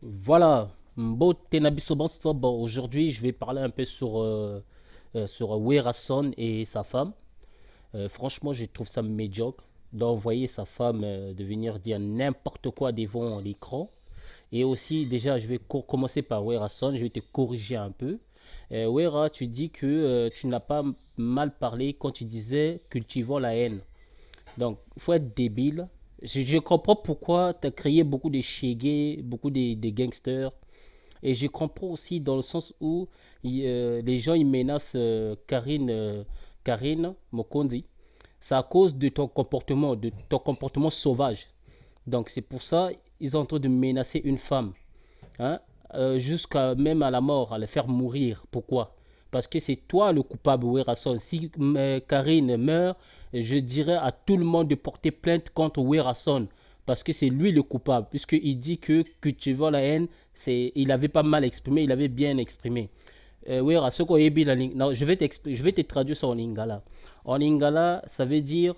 Voilà, aujourd'hui je vais parler un peu sur Werason et sa femme. Franchement, je trouve ça médiocre d'envoyer sa femme de venir dire n'importe quoi devant l'écran. Et aussi, déjà, je vais commencer par Werason, je vais te corriger un peu. Wera, tu dis que tu n'as pas mal parlé quand tu disais cultivant la haine. Donc, il faut être débile. Je comprends pourquoi tu as créé beaucoup de shégés, beaucoup de gangsters. Et je comprends aussi dans le sens où les gens ils menacent Karine Mokondi. C'est à cause de ton comportement sauvage. Donc c'est pour ça ils sont en train de menacer une femme, hein, jusqu'à même à la mort, à la faire mourir. Pourquoi? Parce que c'est toi le coupable, Werason. Si Karine meurt, je dirais à tout le monde de porter plainte contre Werason. Parce que c'est lui le coupable. Puisqu'il dit que tu vois la haine, il avait pas mal exprimé, il avait bien exprimé. Werason, non, je vais te traduire ça en lingala. En lingala, ça veut dire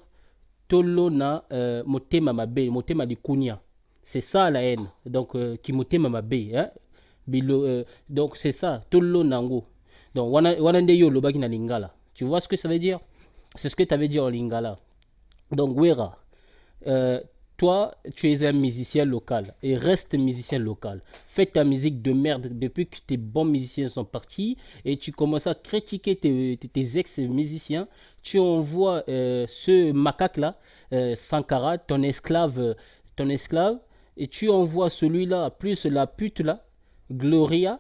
Tolona motema mabe, motema likunya. C'est ça la haine. Donc, qui motema mabe. Hein? Donc, c'est ça. Tolo nango. Donc, wanande yo lobaki na lingala. Tu vois ce que ça veut dire? C'est ce que tu avais dit en lingala. Donc, Wera, euh, toi, tu es un musicien local et reste musicien local. Fais ta musique de merde depuis que tes bons musiciens sont partis et tu commences à critiquer tes ex-musiciens. Tu envoies ce macaque-là, Sankara, ton esclave, et tu envoies celui-là, plus la pute-là, Gloria,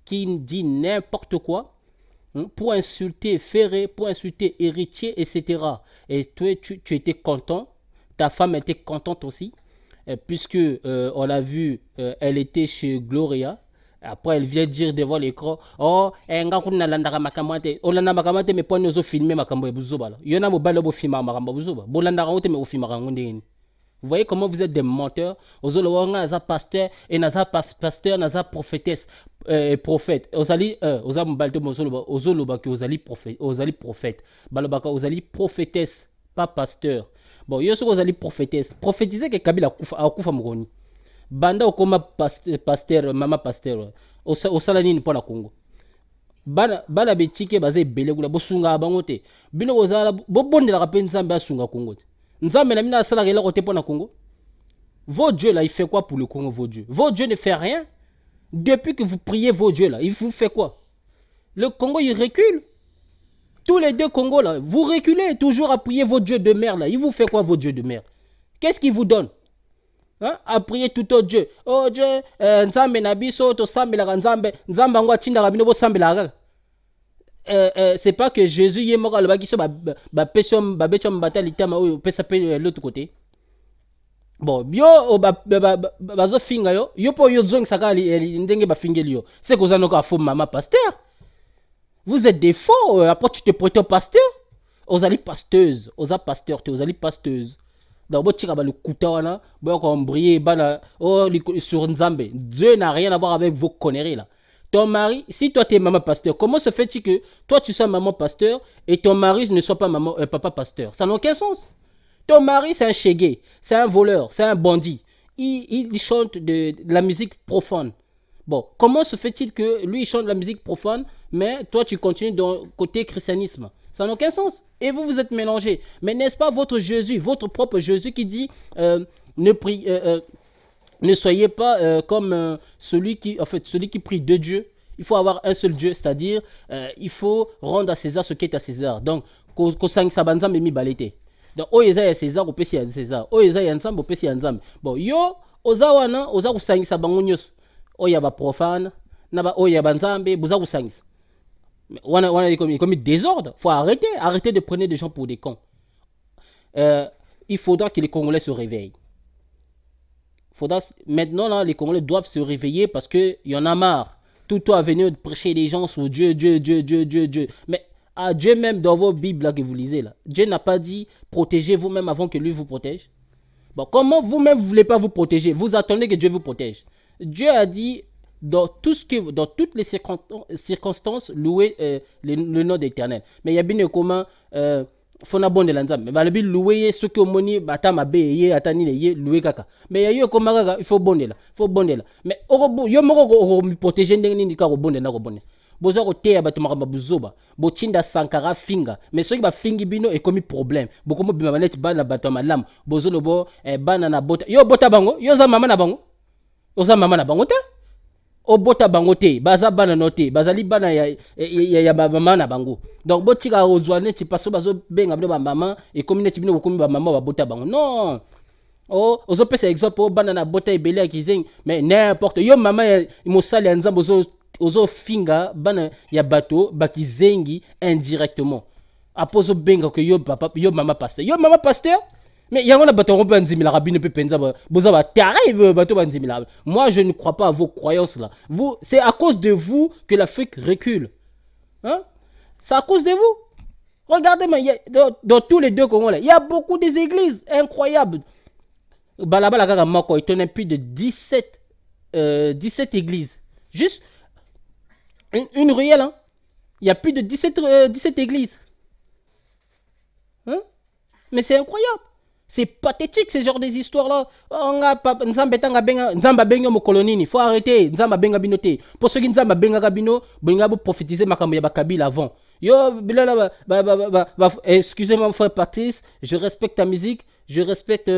qui dit n'importe quoi, hein, pour insulter Ferré, pour insulter Héritier, etc. Et toi, tu étais content, ta femme était contente aussi, puisque on l'a vu, elle était chez Gloria. Après, elle vient dire devant l'écran, oh, nga kuna landaka makambo te, olanda makambo te, mais pour nous filmer makambo e buzoba la. Yona mo balo bo filma makambo buzoba. Bo landaka ngote me o filma ngondeni. Vous voyez comment vous êtes des menteurs. Ozolowanga naza pasteur et naza pasteur naza prophétesse prophète. Oza mbalto ozoloba que ozali prophète. Balobaka ozali prophétesse pas pasteur. Bon, yo soko ozali prophétesse. Prophétiser que Kabila akufa mokoni. Banda okoma pasteur mama pasteur. Osala nini pour la Congo? Bana betike baza ebele kuna bosunga bango te. Bino kozala bobondelaka mpe nzambe asunga Congo te. Nzambe na mina asalaka eloko te mpona Congo. Vos dieux là, il fait quoi pour le Congo, vos dieux? Vos dieux ne font rien. Depuis que vous priez vos dieux là, il vous fait quoi? Le Congo, il recule. Tous les deux Congos là, vous reculez toujours à prier vos dieux de merde là. Il vous fait quoi, vos dieux de merde? Qu'est-ce qu'il vous donne? Hein? À prier tout autre Dieu. Oh Dieu, Nzambe na biso, to sambelaka Nzambe, Nzambe ango atindaka bino bo sambelaka. C'est pas que Jésus y est mort à l'obaki ba pesom ba betom batalita ma oyo pesa pe l'autre côté. Bon, yo bazofinga yo yo po yo zongisaka ndenge bafingeli yo c'est que ozanoka afo mama pasteur. Vous êtes des faux, après tu te prêtes au pasteur. Ozali pasteuse, oza pasteur te ozali pasteuse. Donc botika ba le kuta wana boya ko embryer bana oh sur Nzambe. Dieu n'a rien à voir avec vos conneries là. Ton mari, si toi tu es maman pasteur, comment se fait-il que toi tu sois maman pasteur et ton mari ne soit pas papa pasteur? Ça n'a aucun sens. Ton mari, c'est un chégué, c'est un voleur, c'est un bandit. Il chante de la musique profane. Bon, comment se fait-il que lui, il chante de la musique profane, mais toi, tu continues dans côté christianisme? Ça n'a aucun sens. Et vous, vous êtes mélangés. Mais n'est-ce pas votre Jésus, votre propre Jésus qui dit ne, ne soyez pas comme celui qui prie de Dieu. Il faut avoir un seul Dieu, c'est-à-dire il faut rendre à César ce qui est à César. Donc, donc oyo eza ya César opesi ya César, oyo eza ya Nzambe opesi ya Nzambe. Bon, yo oza wana oza kusangisa bango nyonso, oyo ya baprofane na ba oyo ya banzambe boza kusangisa. Wana comme désordre. Faut arrêter de prendre des gens pour des cons. Il faudra que les Congolais se réveillent. Maintenant là, les Congolais doivent se réveiller parce que y en a marre. Tout à venir de prêcher les gens sur Dieu, Dieu, Dieu, Dieu, Dieu, Dieu. Mais à Dieu même dans vos Bibles là, que vous lisez là, Dieu n'a pas dit protégez vous-même avant que lui vous protège. Bon, comment vous-même vous voulez pas vous protéger? Vous attendez que Dieu vous protège. Dieu a dit dans toutes les circonstances louer le nom d'Éternel. Mais il y a bien comment fona bonde la nzambe balobi louer ce que omoni ata mabe ye ata nini ye louer kaka mais yo koma kaka il faut bondela mais yo moko okoprotéger ndenge nini kaka kobondela na kobondela boza koteya bato makambo buzoba bochinda Sankara finga mais soki bafingi bino ekomi problème bokomobima baneti bana bato ya malamu bozolobo bana na bota yo bota bango yo oza mama na bango te obota bango te baza bana no te bazali bana ya mama na bango donc botika ozwa neti paso bazobenga bino bamama ekomi neti bino bokomi bamama babota bango non ozopesa exemple bana na bota ebele ya kizengi mais n'importe yo mama ya mosali ya nzambe ozofinga bana ya bato bakizengi indirectement apo ozobenga ke yo mama pasteur mais yango na bato yango mpe banzimilaka bino mpe mpenza boza batare bato banzimilaka. Moi je ne crois pas à vos croyances là. C'est à cause de vous que l'Afrique recule, hein? C'est à cause de vous. Regardez, dans tous les deux Congos là, il y a beaucoup des églises incroyables. Balabala kaka mako, il tenait plus de 17 églises. Juste une ruelle, hein? Il y a plus de 17 églises. Hein? Mais c'est incroyable. C'est pathétique ce genre des histoires-là. Nzamba benga mo kolonini. Faut arrêter. Nzamba benga binote. Pour ceux qui nzamba benga kabino, benga bo prophétiser makambo ya bakabila avant. Yo, excusez-moi mon frère Patrice, je respecte ta musique, je respecte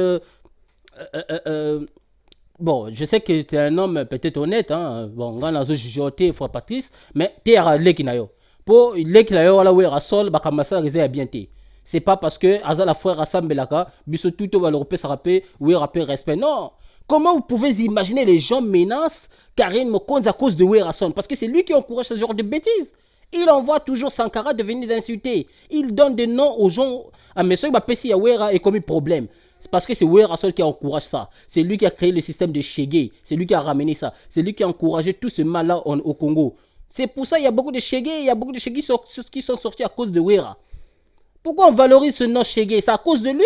bon, je sais que tu es un homme peut-être honnête, hein. Bon, on a jugeoté frère Patrice, mais tu es à l'équinayo. Pour l'équinayo, voilà où est Rassol, bakamasa réserve bien té. C'est pas parce que Aza la frère Rassambelaka, biso tout va le repé sarapé, ou rappel respect. Non. Comment vous pouvez imaginer les gens menacent Karine Mokonzi à cause de Werrason? Parce que c'est lui qui encourage ce genre de bêtises. Il envoie toujours Sankara de venir d'insulter. Il donne des noms aux gens. Ah, mais ce qui va passer à Wera est comme un problème. C'est parce que c'est Werrason qui encourage ça. C'est lui qui a créé le système de Chegué. C'est lui qui a ramené ça. C'est lui qui a encouragé tout ce mal-là au Congo. C'est pour ça qu'il y a beaucoup de Chegué. Il y a beaucoup de Chegué qui sont sortis à cause de Wera. Pourquoi on valorise ce nom Chegué? C'est à cause de lui.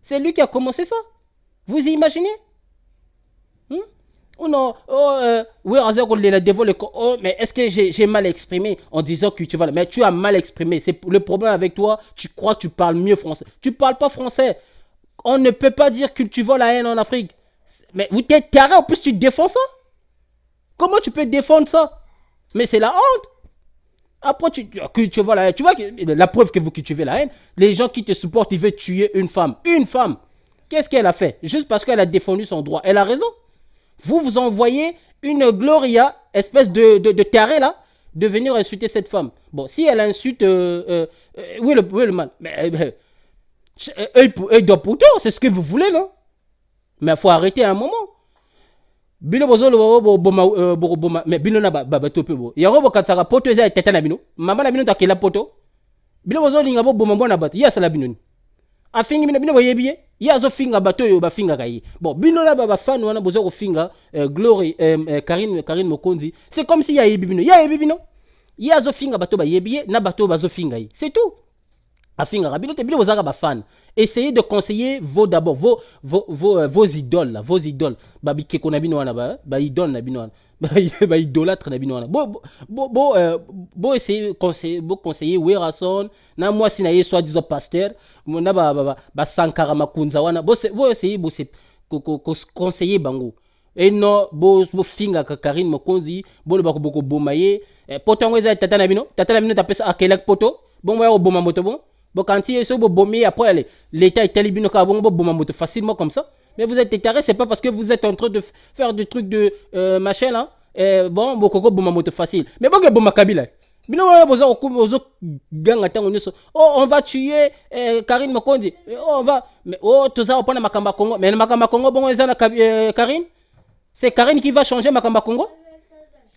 C'est lui qui a commencé ça. Vous imaginez? Oh non, oui, mais est-ce que j'ai mal exprimé en disant que tu vas... Mais tu as mal exprimé. C'est le problème avec toi. Tu crois que tu parles mieux français. Tu ne parles pas français. On ne peut pas dire que tu vois la haine en Afrique. Mais vous t'es carré, en plus tu défends ça? Comment tu peux défendre ça? Mais c'est la honte. Après, tu vois la haine. Tu vois la preuve que vous cultivez la haine. Les gens qui te supportent, ils veulent tuer une femme. Une femme. Qu'est-ce qu'elle a fait? Juste parce qu'elle a défendu son droit. Elle a raison. Vous envoyez une Gloria, espèce de taré là, de venir insulter cette femme. Bon, si elle insulte... où est le mal? Mais, elle doit pourtant, c'est ce que vous voulez, non? Mais il faut arrêter à un moment. Bino bozolo boma mais bino na bato pe bo yango bokatsaka poto eza tete na bino mama na bino takela poto bino bozolo linga bo boma bona bato ya sala bino ni afingi bino boyebiye ya zo finga bato yo bafinga kai bon bino na ba fan wana bozo ko finga Glory Karine Mokonzi c'est comme si ya yebi bino ya zo finga bato ba yebiye na bato bazo finga yi c'est tout afinga rabino te bino bozaka ba fan. Essayez de conseiller d'abord vos idoles là, vos idoles. Babi keko na bino wana ba idole na bino wana. Ba idolâtre na bino wana. Bo essayer conseiller Werrason na moi si na ye soit disant pasteur, na ba Sankara Makunza wana. Bo essayer conseiller bango. Et non bo finga Karine Mokonzi, bo le bako bomaye. Poto ngweza tata na bino ta pesa akelak poto. Bon moi boma moto bon. Bon, quand il est bomé, après l'État est tellement facilement comme ça. Mais vous êtes étaré, c'est pas parce que vous êtes en train de faire des trucs de machin là. Bon, beaucoup de facile. Mais bon, bon, Kabila. On va tuer Karine Mokonzi. On va. Mais oh, tout ça, on prend Makamba Congo. Mais Makamba Congo, bon, Karine. C'est Karine qui va changer Makamba Congo.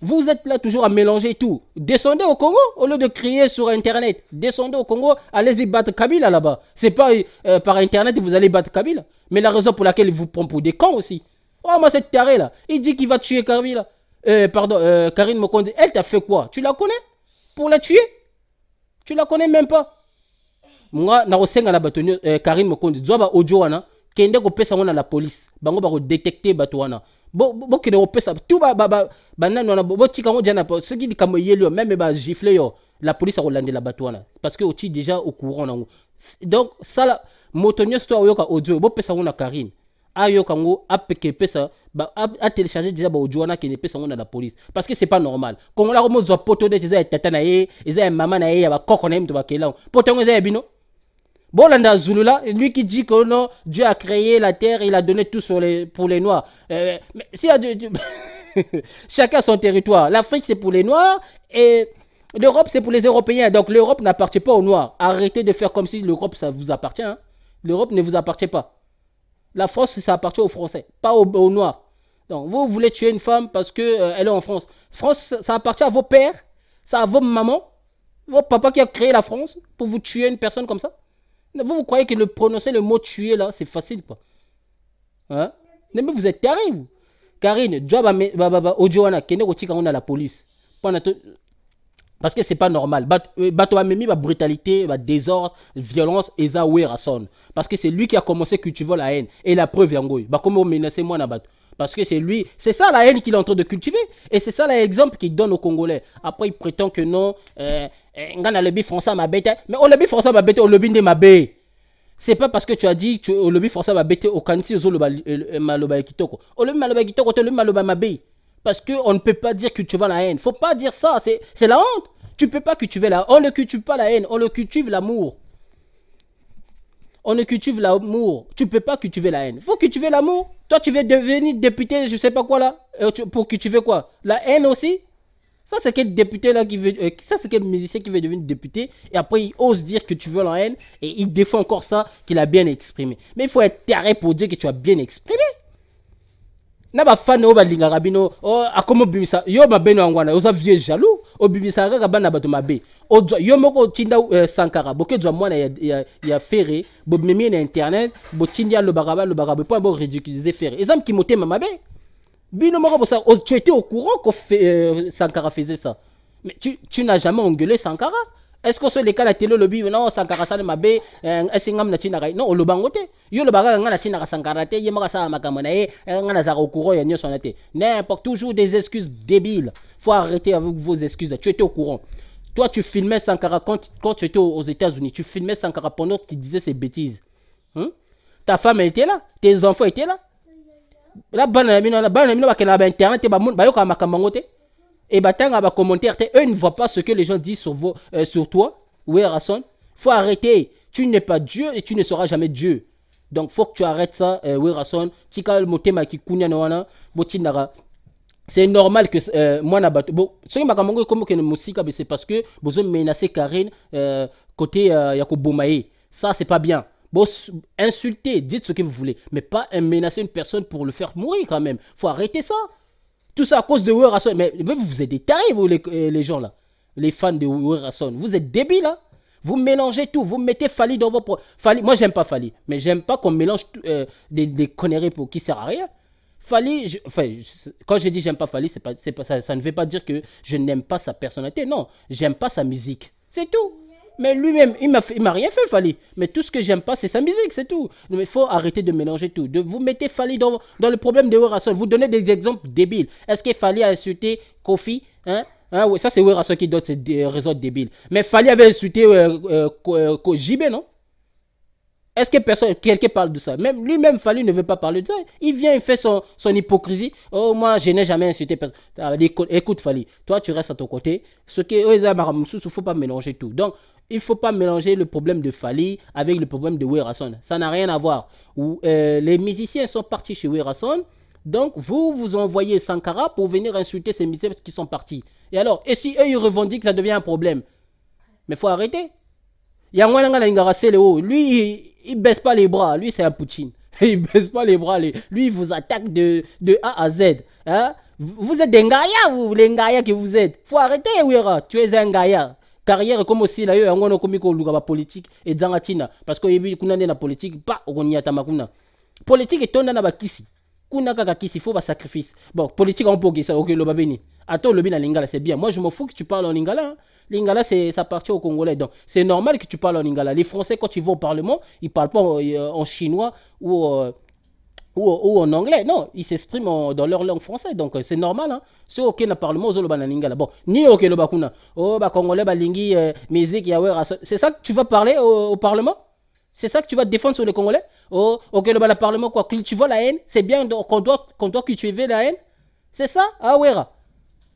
Vous êtes là toujours à mélanger tout. Descendez au Congo au lieu de crier sur Internet. Descendez au Congo, allez-y battre Kabila là-bas. C'est pas par Internet que vous allez battre Kabila. Mais la raison pour laquelle il vous prend pour des cons aussi. Oh, moi, cette taré là. Il dit qu'il va tuer Kabila. Karine Mokonzi. Elle t'a fait quoi? Tu la connais? Pour la tuer? Tu la connais même pas. Moi, je na batonio Karine Mokonzi. Zoba audio wana. Kende ko pesa wana la police. Bango ba ko détecter batoana. Bon qui ne ça tout banane on a botika on diana ce qui dit comme yelo même ba gifler yo la police a relandé la batouana parce que aussi déjà au courant Donc ça là motonyo sto ayoka audio bo pesa ngona Karine ayoka ngo apeke pesa ba a télécharger déjà ba audio na kene pesa ngona la police parce que c'est pas normal kongo la mo zo poto de eza tata na ye eza mama na ye ya ba koko na mto ba kela poto ngo eza bino Bolanda Zulula, lui qui dit que non, Dieu a créé la terre, il a donné tout pour les Noirs. Mais si chacun son territoire. L'Afrique c'est pour les Noirs et l'Europe c'est pour les Européens. Donc l'Europe n'appartient pas aux Noirs. Arrêtez de faire comme si l'Europe ça vous appartient. Hein. L'Europe ne vous appartient pas. La France ça appartient aux Français, pas aux Noirs. Donc vous voulez tuer une femme parce que elle est en France. France ça appartient à vos pères, ça à vos mamans, votre papa qui a créé la France pour vous tuer une personne comme ça. Vous croyez que le prononcer le mot tuer là, c'est facile quoi. Hein? Mais vous êtes terrible. Karine, job Ojoana, kene kotika on a la police. Parce que c'est pas normal. Bato memi ba brutalité, ba désordre, violence et ça rason. Parce que c'est lui qui a commencé à cultiver la haine et la preuve yangoy. Ba comment menacer moi na bato. Parce que c'est lui, c'est ça la haine qu'il est en train de cultiver. Et c'est ça l'exemple qu'il donne aux Congolais. Après, il prétend que non, on a le lobby français ma bête. Mais au lobby français ma bête, au lobby de ma bête. C'est pas parce que tu as dit que au lobby français ma bête, au Kanti, au Maloba Kitoko. Au lobby Maloba Kitoko, au lobby Maloba ma bête. Parce qu'on ne peut pas dire que tu vas la haine. Faut pas dire ça, c'est la honte. Tu peux pas cultiver la haine. On ne cultive pas la haine, on le cultive l'amour. On ne cultive l'amour. Tu peux pas cultiver la haine. Faut cultiver l'amour. Toi, tu veux devenir député, je sais pas quoi là. Pour cultiver quoi? La haine aussi. Ça, c'est quel député là qui veut. Ça, c'est quel musicien qui veut devenir député. Et après, il ose dire que tu veux la haine. Et il défend encore ça qu'il a bien exprimé. Mais il faut être taré pour dire que tu as bien exprimé. Naba fan o balinga rabino o akomo bimisa yo mabeno angwana oza vieux jaloux o bimisa ka bana bato mabe o yo moko tinda Sankara boke jwa mwana ya Ferré bo memi na internet bo tindia le baraba po bo ridiculiser Ferré exemple qui motema mabe bino moko bo ça tu étais au courant que Sankara faisait ça mais tu n'as jamais engueulé Sankara. Est-ce que c'est le cas de la télé lobby non Sankara ça mabe est-ce ngam na tina non le bangote yo le baga ngana tina Sankara te yema ça makamona ngana za au courant ya nyoso na te n'importe toujours des excuses débiles. Faut arrêter avec vos excuses. Tu étais au courant. Toi tu filmais Sankara quand tu étais aux États-Unis, tu filmais Sankara pendant qu'il disait ses bêtises. Ta femme elle était là, tes enfants étaient là. La bana mino ba kana ba internet ba yo ka makamangote. Et batanga va commentaire, eux ne voient pas ce que les gens disent sur toi. Oui, Rasson. Faut arrêter. Tu n'es pas Dieu et tu ne seras jamais Dieu. Donc faut que tu arrêtes ça. Oui, Rasson. Tika le motema qui kunya no wana botinara. C'est normal que moi na bato. Bon, ce qui m'a comme que musique, c'est parce que vous avez menacé Karine côté Yako Bomaye. Ça c'est pas bien. Bon, insultez, dites ce que vous voulez, mais pas menacer une personne pour le faire mourir quand même. Faut arrêter ça. Tout ça à cause de Werrason. Mais vous êtes des tarés, vous, les gens là. Les fans de Werrason. Vous êtes débiles, hein. Vous mélangez tout. Vous mettez Fally dans vos... Fally, moi, j'aime pas Fally. Mais j'aime pas qu'on mélange des conneries pour qui sert à rien. Fally, quand je dis j'aime pas Fally, c'est pas ça. Ça ne veut pas dire que je n'aime pas sa personnalité. Non, j'aime pas sa musique. C'est tout. Mais lui-même, il m'a rien fait, Fally. Mais tout ce que j'aime pas, c'est sa musique, c'est tout. Mais il faut arrêter de mélanger tout. Vous mettez Fally dans le problème de Werrason. Vous donnez des exemples débiles. Est-ce que Fally a insulté Kofi? Oui, ça, c'est Werrason qui donne ces raisons débiles. Mais Fally avait insulté JB, non? Est-ce que quelqu'un parle de ça? Même lui-même, Fally ne veut pas parler de ça. Il vient, il fait son hypocrisie. Oh, moi, je n'ai jamais insulté personne. Écoute, Fally, toi, tu restes à ton côté. Ce qui est, il ne faut pas mélanger tout. Donc, il ne faut pas mélanger le problème de Fally avec le problème de Werrason. Ça n'a rien à voir. Les musiciens sont partis chez Werrason. Donc, vous envoyez Sankara pour venir insulter ces musiciens qui sont partis. Et alors, et si eux, ils revendiquent, ça devient un problème. Mais il faut arrêter. Lui, il baisse pas les bras. Lui, c'est un Poutine. Il baisse pas les bras. Lui, il vous attaque de A à Z. Hein? Vous êtes des Ngaya, vous, les Ngaya que vous êtes. Il faut arrêter, Wera. Tu es un Ngaya. Carrière comme aussi, là, il y a un politique et Zangatina. Parce que il y a une politique, pas au Niatamakuna. Politique est ton anabakisi. Kuna kakakisi, il faut un sacrifice. Bon, politique, on peut dire ça, ok, le babini. Attends, le bin lingala, c'est bien. Moi, je m'en fous que tu parles en lingala. Hein. Lingala, ça appartient aux Congolais. Donc, c'est normal que tu parles en lingala. Les Français, quand ils vont au Parlement, ils ne parlent pas en chinois ou en anglais. Non, ils s'expriment dans leur langue française. Donc, c'est normal. Hein. C'est ok, le Parlement, ils ont le lingala. Bon, ni ok, le bakuna. Oh, bah, Congolais, bah, lingi, musique, yaoué, c'est ça que tu vas parler au Parlement? C'est ça que tu vas défendre sur les Congolais? Oh, ok, le Parlement, quoi. Cultivons la haine. C'est bien qu'on doit cultiver la haine. C'est ça? Ah, ouais.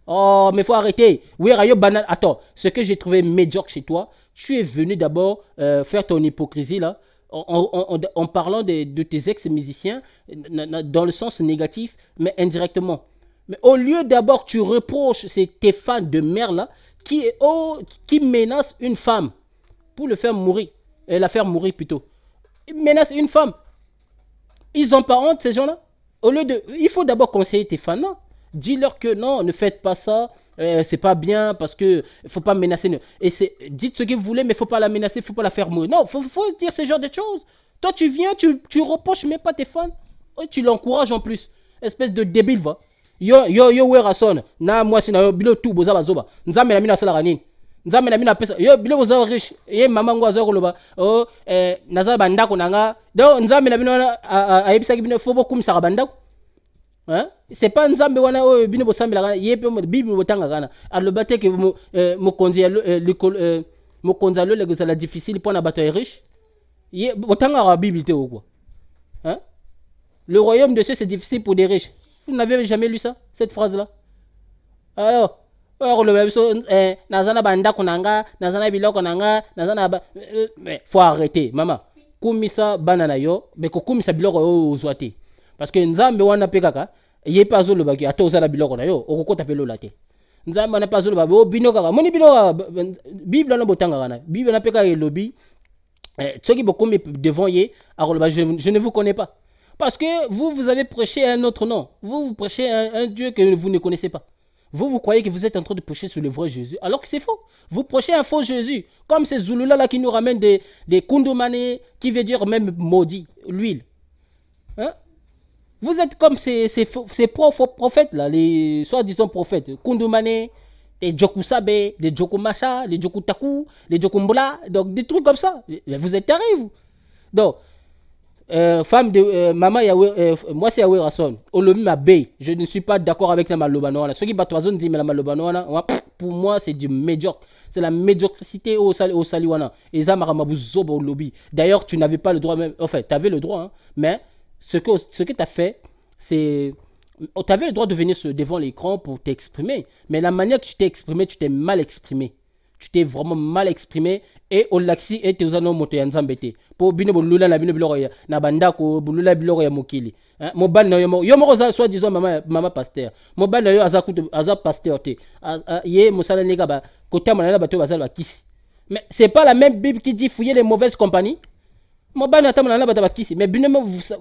Oh, mais faut arrêter. Oui, Rayo banal. Attends, ce que j'ai trouvé médiocre chez toi, tu es venu d'abord faire ton hypocrisie là, en parlant de tes ex-musiciens, dans le sens négatif, mais indirectement. Mais au lieu d'abord, tu reproches tes fans de merde là, qui menacent une femme pour le faire mourir, la faire mourir plutôt. Ils menacent une femme. Ils n'ont pas honte, ces gens-là. Il faut d'abord conseiller tes fans, non? Dis-leur que non, ne faites pas ça, c'est pas bien parce que faut pas menacer. Et dites ce que vous voulez, mais faut pas la menacer, faut pas la faire mourir. Non, faut dire ce genre de choses. Toi, tu viens, tu reproches même pas tes fans. Oh, tu l'encourages en plus. Espèce de débile, va. Yo, werason. Na, moi, c'est na bilo tout, boza bazoba. Nzame la mina sala ranine. Nzame la mina pesa. Yo, bilo boza riche. Ye, maman ngwa koloba. Oh, naza bandako nanga. Donc, nzame la mina, ayebisa ki bino, faut beaucoup msara bandako. Hein? C'est pas nzambe wana oyo bino bosambela kana yepe bible botanga kana aloba te ke mokonzi alo legeza difficile pour na bato ya riche ye botanga la bible te quoi. Hein? Le royaume de Dieu c'est difficile pour des riches. Vous n'avez jamais lu ça, cette phrase là? Alors le biso nazana banda konanga nazana biloko nanga nazana mais faut arrêter maman kumisa banana yo mais ko kumisa biloko yo ozwate parce que nzambe wana pe kaka ye pa zo lobaki ata ozala biloko na yo okokota pe lola te nzambe wana pa zo loba bo bino kaka moni bino bible na botanga kana bible na pe kaka lobi ceux qui beaucoup devant ye je ne vous connais pas parce que vous avez prêché un autre nom, vous prêchez un Dieu que vous ne connaissez pas. Vous croyez que vous êtes en train de prêcher sur le vrai Jésus, alors que c'est faux. Vous prêchez un faux Jésus, comme ces Zulula là qui nous ramènent des Kundumane, qui veut dire même maudit, l'huile. Hein? Vous êtes comme ces prophètes là, les soi-disant prophètes, Kundumane, les Jokusabe, les Jokumasha, les Jokutaku, les Jokumbula, donc des trucs comme ça. Vous êtes terribles. Donc, femme de maman moi c'est Yahweh Rasson Olomi Mabé, je ne suis pas d'accord avec la malobanoana. Ceux qui battent oiseau disent mais la malobanoana pour moi c'est du médiocre, c'est la médiocrité au saliwana et ça maramabu zobo lobby. D'ailleurs tu n'avais pas le droit même, enfin tu avais le droit hein, mais ce que tu as fait c'est tu avais le droit de venir devant l'écran pour t'exprimer, mais la manière que tu t'es exprimé, tu t'es mal exprimé. Tu t'es vraiment mal exprimé et au laxi et tes anos moto yanzambete pour bino bolula na bino biloko ya na bandako bolula biloko ya mokili mo ban na yo mo za soit disons mama pasteur mo ban na yo aza pasteur te ye mosala nega ba kotama na bato bazala kisi, mais c'est pas la même bible qui dit fouiller les mauvaises compagnies. Mo ban na tamana na bato bakisi, mais bino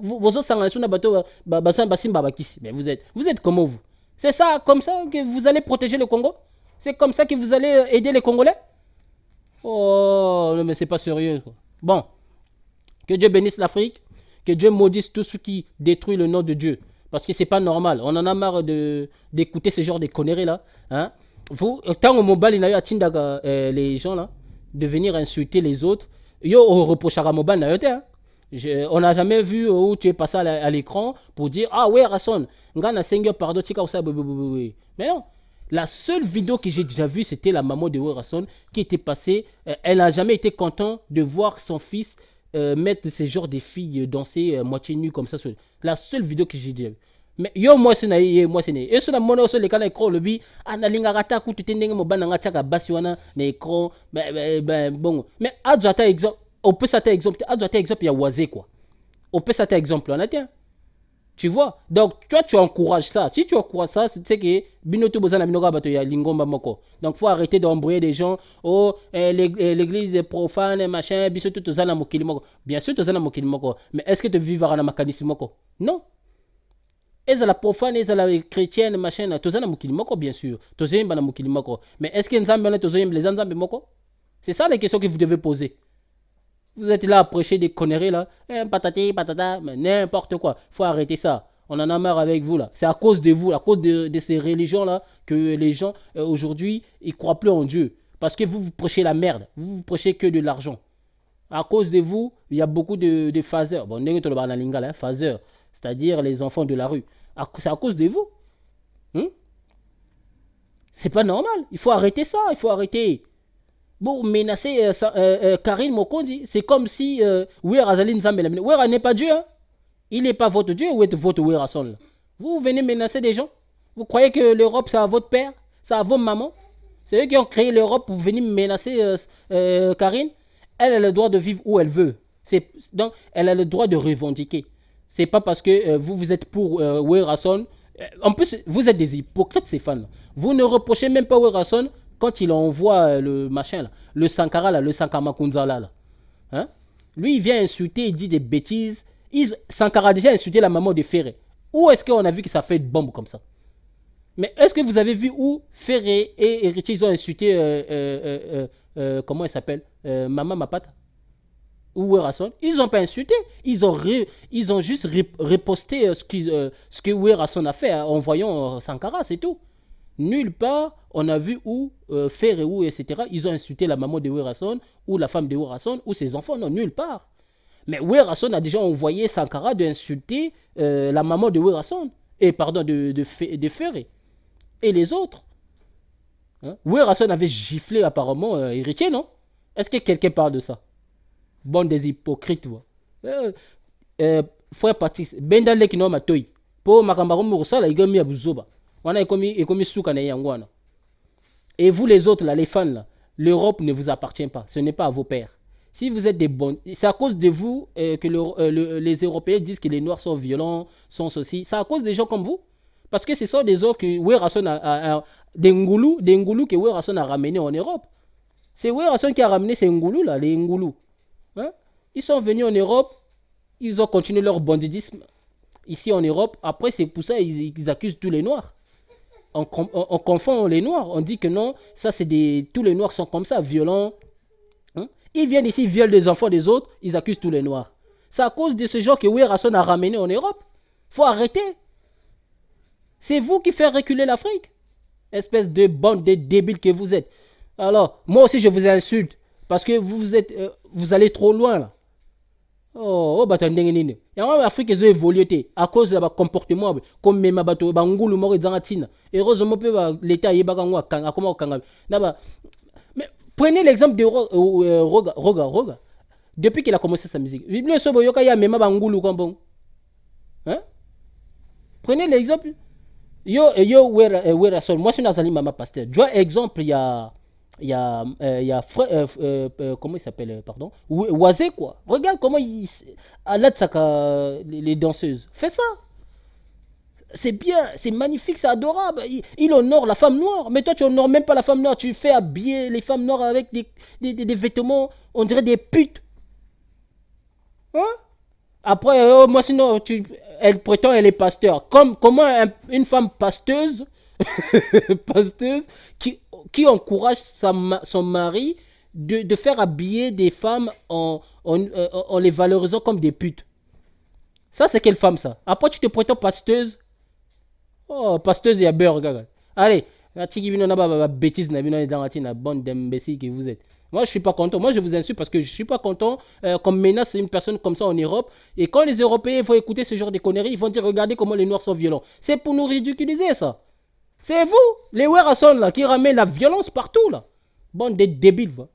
vous osanga na bato basimba bakisi, mais vous êtes comment vous? C'est ça comme ça que vous allez protéger le Congo? C'est comme ça que vous allez aider les Congolais? Oh, non, mais c'est pas sérieux. Bon, que Dieu bénisse l'Afrique, que Dieu maudisse tout ce qui détruit le nom de Dieu. Parce que c'est pas normal. On en a marre d'écouter ce genre de conneries là. Hein? Vous, tant au mobile, il y a les gens là, de venir insulter les autres. Yo, on reproche à mobile, hein? On n'a jamais vu où tu es passé à l'écran pour dire ah ouais, Rasson, ngana seigneur pardon, tika ça, mais non. La seule vidéo que j'ai déjà vue, c'était la maman de Werason qui était passée. Elle n'a jamais été contente de voir son fils mettre ce genre de filles danser moitié nues comme ça. La seule vidéo que j'ai déjà vue. Mais yo, moi, c'est moi, c'est et sur la monnaie, sur les canaux écran, le bi, analinga rata, coup, tu t'es n'engue, mon bananga, tchaka, basiwana, l'écran, bon. Mais, adjata exemple, on peut s'attendre exemple, adjata exemple, il y a oisé, quoi. On peut s'attendre exemple, on a tiens. Tu vois? Donc, toi, tu encourages ça. Si tu encourages ça, c'est que binoto bozana binoga bato ya lingomba moko. Donc, faut arrêter d'embrouiller des gens. Oh, l'église est profane, machin, biso tout zana mokili moko. Bien sûr, tu zana mokili moko. Mais est-ce que tu vivras dans makanisi moko? Non. Est-ce la profane, est-ce la chrétienne, machin, tu zana mokili moko, bien sûr. Tu zana na mokili moko. Mais est-ce que nzambe tu zana les nzambe moko? C'est ça les questions que vous devez poser. Vous êtes là à prêcher des conneries là, patati, patata, mais n'importe quoi. Faut arrêter ça. On en a marre avec vous là. C'est à cause de vous, à cause de ces religions là, que les gens aujourd'hui ils croient plus en Dieu. Parce que vous prêchez la merde. Vous prêchez que de l'argent. À cause de vous, il y a beaucoup de phaseurs. Bon, phaseurs, c'est-à-dire les enfants de la rue. C'est à cause de vous. C'est pas normal. Il faut arrêter ça. Il faut arrêter. Bon, menacer Karine Mokondi, c'est comme si Ouera Azali Nzambela. Ouera n'est pas Dieu, hein. Il n'est pas votre Dieu, ou est votre Ouera Son. Vous venez menacer des gens. Vous croyez que l'Europe, c'est à votre père, c'est à vos mamans. C'est eux qui ont créé l'Europe pour venir menacer Karine. Elle a le droit de vivre où elle veut. Donc, elle a le droit de revendiquer. C'est pas parce que vous êtes pour Ouera-Son. En plus, vous êtes des hypocrites, ces fans. Vous ne reprochez même pas Ouera-Son quand il envoie le machin, là, le Sankara, là, le Sankama Kunzala. Là. Hein? Lui, il vient insulter, il dit des bêtises. Sankara a déjà insulté la maman de Ferré. Où est-ce qu'on a vu que ça fait une bombe comme ça? Mais est-ce que vous avez vu où Ferré et Héritier, ils ont insulté, comment il s'appelle, Maman Mapata ou Werason? Ils n'ont pas insulté. Ils ont juste riposté ce que Werason a fait en voyant Sankara, c'est tout. Nulle part, on a vu où Ferré ou etc. Ils ont insulté la maman de Werason ou la femme de Werason ou ses enfants. Non, nulle part. Mais Werason a déjà envoyé Sankara d'insulter la maman de Werason. Et pardon, de Ferré. Et les autres. Hein? Werason avait giflé apparemment Héritier, non? Est-ce que quelqu'un parle de ça? Bon des hypocrites, toi. Frère Patrice, benda leki no matoi. Po makambaro mursa la igomi abuzoba. Wana ekomi souka na yangwana. Et vous les autres là, les fans là, l'Europe ne vous appartient pas. Ce n'est pas à vos pères. Si vous êtes des bons, c'est à cause de vous que les Européens disent que les Noirs sont violents, sont ceci. C'est à cause des gens comme vous. Parce que ce sont des autres que Werason des Ngoulous que Werason a ramené en Europe. C'est Werason qui a ramené ces Ngoulous là, les Ngoulous. Hein? Ils sont venus en Europe, ils ont continué leur banditisme ici en Europe. Après, c'est pour ça qu'ils accusent tous les Noirs. On confond les Noirs. On dit que non, ça c'est tous les Noirs sont comme ça, violents. Hein? Ils viennent ici, ils violent des enfants des autres, ils accusent tous les Noirs. C'est à cause de ce genre que Werason a ramené en Europe. Faut arrêter. C'est vous qui faites reculer l'Afrique. Espèce de bande de débiles que vous êtes. Alors, moi aussi je vous insulte. Parce que vous allez trop loin là. Oh, bah t'as nini. Et en Afrique, ils ont évolué à cause de leur comportement. Comme même bateau, bangulu moro zangatina. Heureusement, l'État y est bagangwa kanga, comment kanga. Mais prenez l'exemple de Roga. Depuis qu'il a commencé sa musique. Le sobo yoka ya même bangulu comme hein? Prenez l'exemple. Werason. Moi, je suis dans Mama Pasteur. Tu vois, exemple, il y a comment il s'appelle, pardon, Oisé, quoi. Regarde comment les danseuses. Fais ça. C'est bien, c'est magnifique, c'est adorable. Il honore la femme noire. Mais toi, tu honores même pas la femme noire. Tu fais habiller les femmes noires avec des vêtements, on dirait des putes. Hein? Après, moi sinon, elle prétend elle est pasteur. Comment une femme pasteuse, pasteuse qui encourage son mari de faire habiller des femmes en les valorisant comme des putes. Ça, c'est quelle femme, ça? Après, tu te prétends pasteuse. Oh, pasteuse, il y a beurre, gars. Allez, bêtise, la bande d'imbéciles que vous êtes. Moi, je suis pas content. Moi, je vous insulte parce que je suis pas content qu'on menace une personne comme ça en Europe. Et quand les Européens vont écouter ce genre de conneries, ils vont dire, regardez comment les Noirs sont violents. C'est pour nous ridiculiser, ça. C'est vous, les Werason, là, qui ramènent la violence partout, là. Bande de débiles, va.